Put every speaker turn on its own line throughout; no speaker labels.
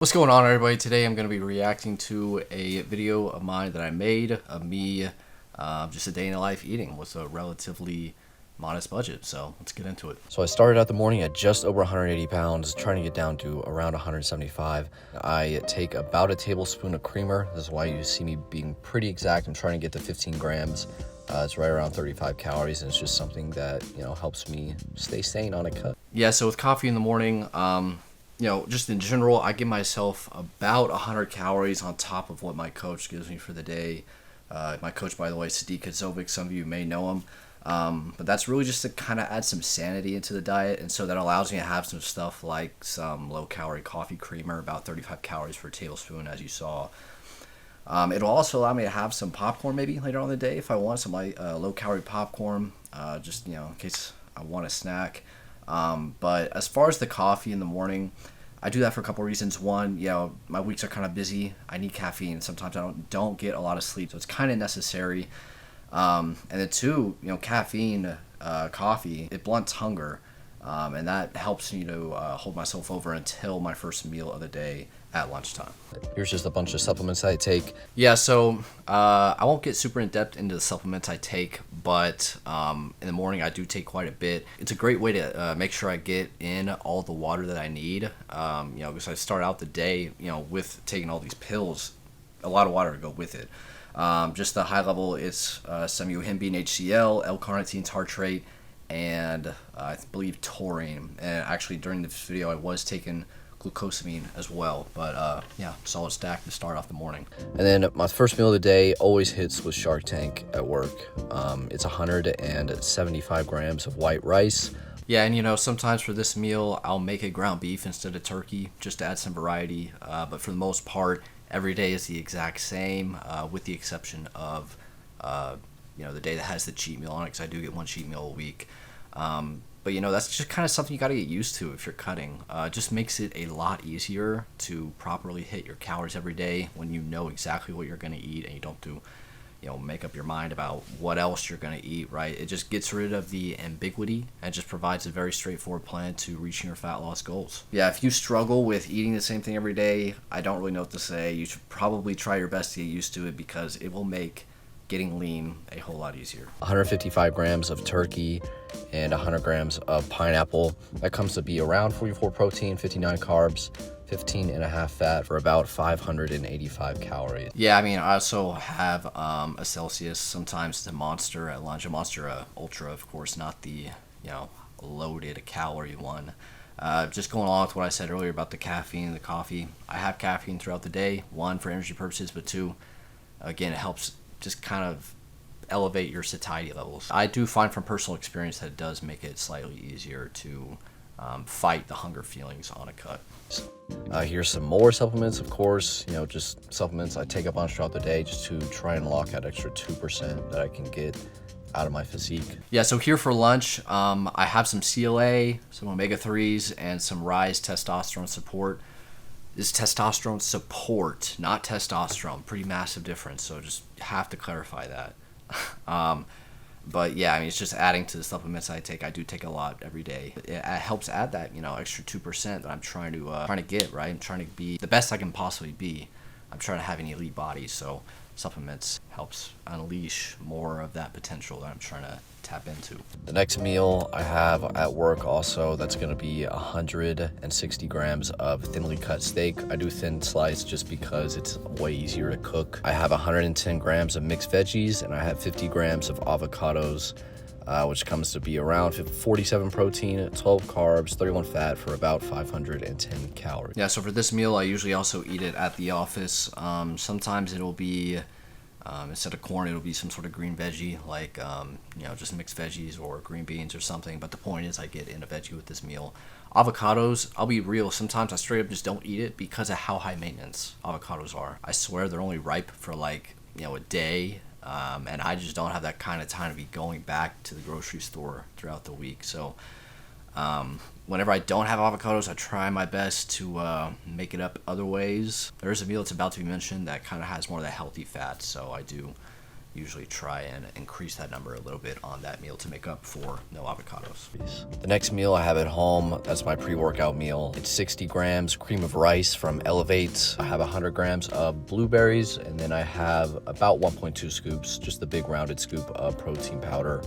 What's going on, everybody? Today I'm going to be reacting to a video of mine that I made of me just a day in the life eating with a relatively modest budget. So let's get into it. So I started out the morning at just over 180 pounds, trying to get down to around 175. I take about a tablespoon of creamer. This is why you see me being pretty exact. I'm trying to get to 15 grams. It's right around 35 calories, and it's just something that, helps me stay sane on a cut. Yeah, so with coffee in the morning, just in general, I give myself about 100 calories on top of what my coach gives me for the day. My coach, by the way, Sadiq Kadzovic, some of you may know him. But that's really just to kind of add some sanity into the diet. And so that allows me to have some stuff like some low-calorie coffee creamer, about 35 calories per tablespoon, as you saw. It'll also allow me to have some popcorn maybe later on in the day if I want some low-calorie popcorn, just, in case I want a snack. But as far as the coffee in the morning, I do that for a couple of reasons. One, my weeks are kind of busy. I need caffeine. Sometimes I don't get a lot of sleep, so it's kind of necessary. And then two, caffeine, coffee, it blunts hunger, and that helps me to hold myself over until my first meal of the day at lunchtime. Here's just a bunch of supplements I take. Yeah, so I won't get super in depth into the supplements I take, but in the morning I do take quite a bit. It's a great way to make sure I get in all the water that I need. Because I start out the day, with taking all these pills, a lot of water to go with it. Just the high level, it's some yohimbine HCl, L-carnitine tartrate, and I believe taurine. And actually during this video I was taking glucosamine as well, but solid stack to start off the morning. And then my first meal of the day always hits with Shark Tank at work. It's 175 grams of white rice. Yeah, and sometimes for this meal I'll make it ground beef instead of turkey just to add some variety, but for the most part every day is the exact same, with the exception of the day that has the cheat meal on it, because I do get one cheat meal a week. But that's just kind of something you got to get used to if you're cutting. It just makes it a lot easier to properly hit your calories every day when you know exactly what you're going to eat and you don't do, make up your mind about what else you're going to eat, right? It just gets rid of the ambiguity and just provides a very straightforward plan to reaching your fat loss goals. Yeah, if you struggle with eating the same thing every day, I don't really know what to say. You should probably try your best to get used to it, because it will make getting lean a whole lot easier. 155 grams of turkey and 100 grams of pineapple. That comes to be around 44 protein, 59 carbs, 15 and a half fat for about 585 calories. Yeah, I also have a Celsius, sometimes the Monster at lunch, a Monster Ultra, of course, not the, loaded calorie one. Just going along with what I said earlier about the caffeine and the coffee, I have caffeine throughout the day, one, for energy purposes, but two, again, it helps just kind of elevate your satiety levels. I do find from personal experience that it does make it slightly easier to fight the hunger feelings on a cut. Here's some more supplements, of course, just supplements I take a bunch throughout the day just to try and lock that extra 2% that I can get out of my physique. Yeah, so here for lunch, I have some CLA, some omega-3s, and some Rise testosterone support. This testosterone support, not testosterone. Pretty massive difference, so just have to clarify that. But yeah, it's just adding to the supplements I take. I do take a lot every day. It helps add that, extra 2% that I'm trying to get, right? I'm trying to be the best I can possibly be. I'm trying to have an elite body, so supplements helps unleash more of that potential that I'm trying to tap into. The next meal I have at work also, that's going to be 160 grams of thinly cut steak. I do thin slice just because it's way easier to cook. I have 110 grams of mixed veggies, and I have 50 grams of avocados, which comes to be around 47 protein, 12 carbs, 31 fat for about 510 calories. Yeah, so for this meal, I usually also eat it at the office. Sometimes it'll be, instead of corn, it'll be some sort of green veggie, like, just mixed veggies or green beans or something. But the point is I get in a veggie with this meal. Avocados, I'll be real, sometimes I straight up just don't eat it because of how high maintenance avocados are. I swear they're only ripe for like, a day. And I just don't have that kind of time to be going back to the grocery store throughout the week. So whenever I don't have avocados, I try my best to make it up other ways. There's a meal that's about to be mentioned that kind of has more of the healthy fats, so I do usually try and increase that number a little bit on that meal to make up for no avocados. The next meal I have at home, that's my pre-workout meal. It's 60 grams cream of rice from Elevate. I have 100 grams of blueberries, and then I have about 1.2 scoops, just the big rounded scoop of protein powder.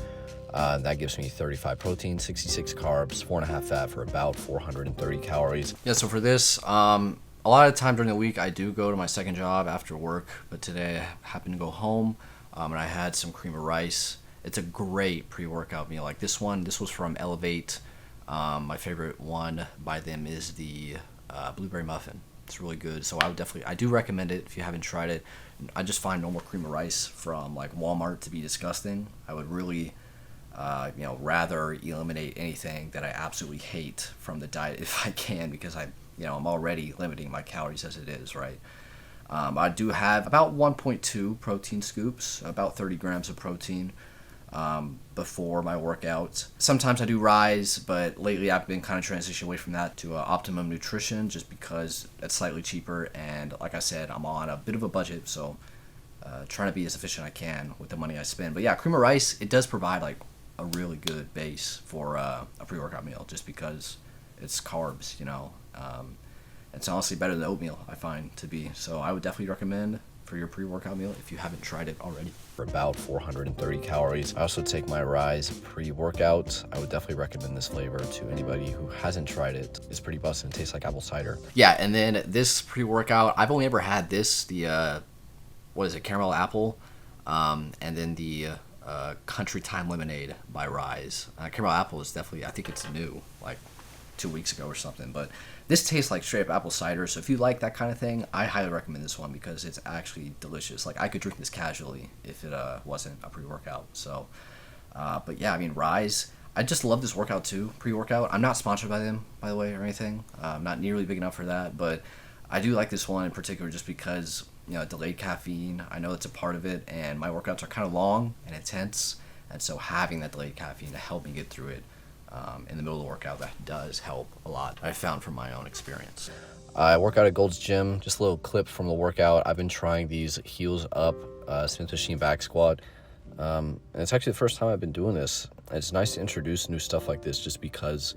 That gives me 35 protein, 66 carbs, 4.5 fat for about 430 calories. Yeah, so for this, a lot of the time during the week I do go to my second job after work, but today I happened to go home and I had some cream of rice. It's a great pre-workout meal. Like this was from Elevate. My favorite one by them is the blueberry muffin. It's really good, so I do recommend it if you haven't tried it. I just find normal cream of rice from like Walmart to be disgusting. I would really rather eliminate anything that I absolutely hate from the diet if I can, because I'm already limiting my calories as it is, right? I do have about 1.2 protein scoops, about 30 grams of protein before my workout. Sometimes I do Rise, but lately I've been kind of transitioning away from that to Optimum Nutrition just because it's slightly cheaper, and like I said, I'm on a bit of a budget, so trying to be as efficient as I can with the money I spend. But yeah, cream of rice, it does provide like a really good base for a pre-workout meal just because it's carbs, it's honestly better than oatmeal, I find to be. So I would definitely recommend for your pre-workout meal if you haven't tried it already. For about 430 calories. I also take my Rise pre-workout. I would definitely recommend this flavor to anybody who hasn't tried it. It's pretty busted. It tastes like apple cider. Yeah, and then this pre-workout, I've only ever had this, the caramel apple, and then the Country Time Lemonade by Rise. Caramel apple is definitely, I think it's new, like 2 weeks ago or something, but this tastes like straight up apple cider. So if you like that kind of thing, I highly recommend this one because it's actually delicious. Like I could drink this casually if it wasn't a pre-workout. So but yeah, I mean, Rise, I just love this workout too, pre-workout. I'm not sponsored by them, by the way, or anything. I'm not nearly big enough for that, but I do like this one in particular just because delayed caffeine, I know it's a part of it, and my workouts are kind of long and intense, and so having that delayed caffeine to help me get through it in the middle of the workout, that does help a lot. I found from my own experience. I work out at Gold's Gym. Just a little clip from the workout. I've been trying these heels up Smith machine back squat, and it's actually the first time I've been doing this. It's nice to introduce new stuff like this just because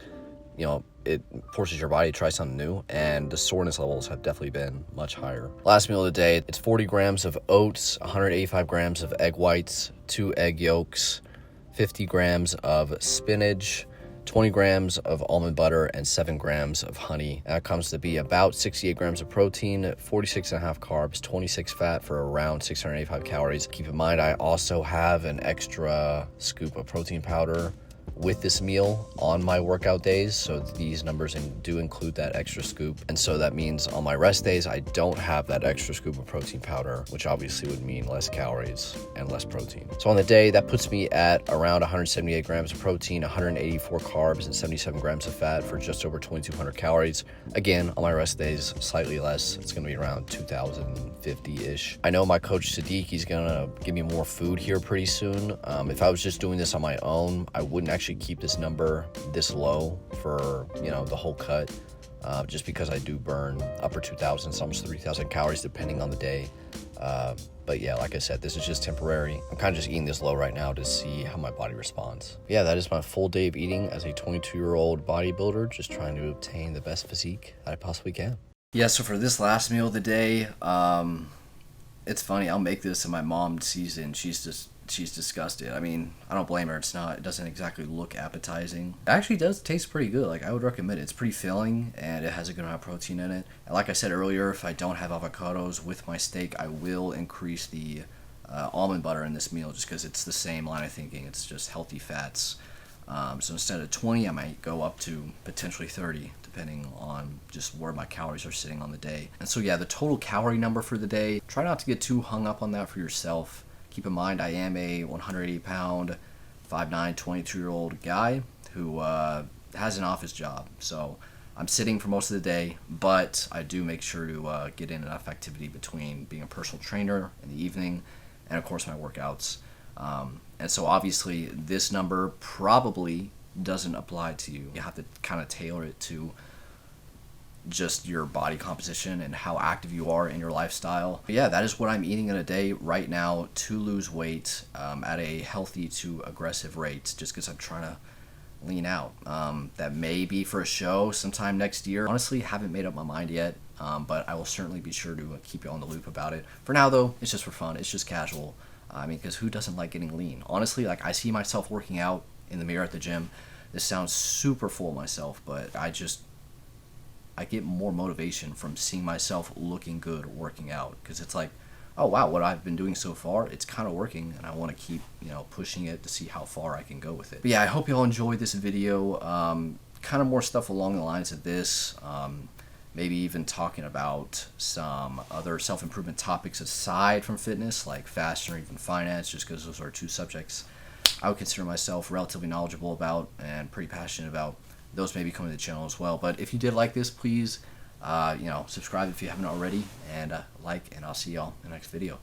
it forces your body to try something new, and the soreness levels have definitely been much higher. Last meal of the day, it's 40 grams of oats, 185 grams of egg whites, 2 egg yolks, 50 grams of spinach, 20 grams of almond butter, and 7 grams of honey. That comes to be about 68 grams of protein, 46.5 carbs, 26 fat for around 685 calories. Keep in mind, I also have an extra scoop of protein powder with this meal on my workout days, so these numbers do include that extra scoop, and so that means on my rest days I don't have that extra scoop of protein powder, which obviously would mean less calories and less protein. So on the day, that puts me at around 178 grams of protein, 184 carbs, and 77 grams of fat for just over 2,200 calories. Again, on my rest days, slightly less. It's gonna be around 2,050-ish. I know my coach Sadiq, he's gonna give me more food here pretty soon. If I was just doing this on my own, I wouldn't actually keep this number this low for the whole cut, just because I do burn upper 2,000, almost 3,000 calories depending on the day. But yeah, like I said, this is just temporary. I'm kind of just eating this low right now to see how my body responds. Yeah, that is my full day of eating as a 22-year-old bodybuilder, just trying to obtain the best physique that I possibly can. Yeah, so for this last meal of the day, it's funny, I'll make this and my mom sees it and she's disgusted. I mean, I don't blame her. It doesn't exactly look appetizing. It actually does taste pretty good. Like, I would recommend it. It's pretty filling and it has a good amount of protein in it. And like I said earlier, if I don't have avocados with my steak, I will increase the almond butter in this meal just because it's the same line of thinking. It's just healthy fats. So instead of 20, I might go up to potentially 30, depending on just where my calories are sitting on the day. And so yeah, the total calorie number for the day, try not to get too hung up on that for yourself. Keep in mind, I am a 180-pound, 5'9", 22-year-old guy who has an office job. So I'm sitting for most of the day, but I do make sure to get in enough activity between being a personal trainer in the evening and, of course, my workouts. And so obviously this number probably doesn't apply to you. You have to kind of tailor it to just your body composition and how active you are in your lifestyle. But yeah, that is what I'm eating in a day right now to lose weight at a healthy to aggressive rate, just because I'm trying to lean out. That may be for a show sometime next year. Honestly, haven't made up my mind yet, but I will certainly be sure to keep you on the loop about it. For now though, it's just for fun, it's just casual. I mean, because who doesn't like getting lean? Honestly, like, I see myself working out in the mirror at the gym. This sounds super full of myself, but I get more motivation from seeing myself looking good working out, because it's like, oh wow, what I've been doing so far, it's kind of working, and I want to keep, pushing it to see how far I can go with it. But yeah, I hope you all enjoyed this video. Kind of more stuff along the lines of this. Maybe even talking about some other self-improvement topics aside from fitness, like fashion or even finance, just because those are two subjects I would consider myself relatively knowledgeable about and pretty passionate about. Those may be coming to the channel as well. But if you did like this, please, subscribe if you haven't already, and like, and I'll see y'all in the next video.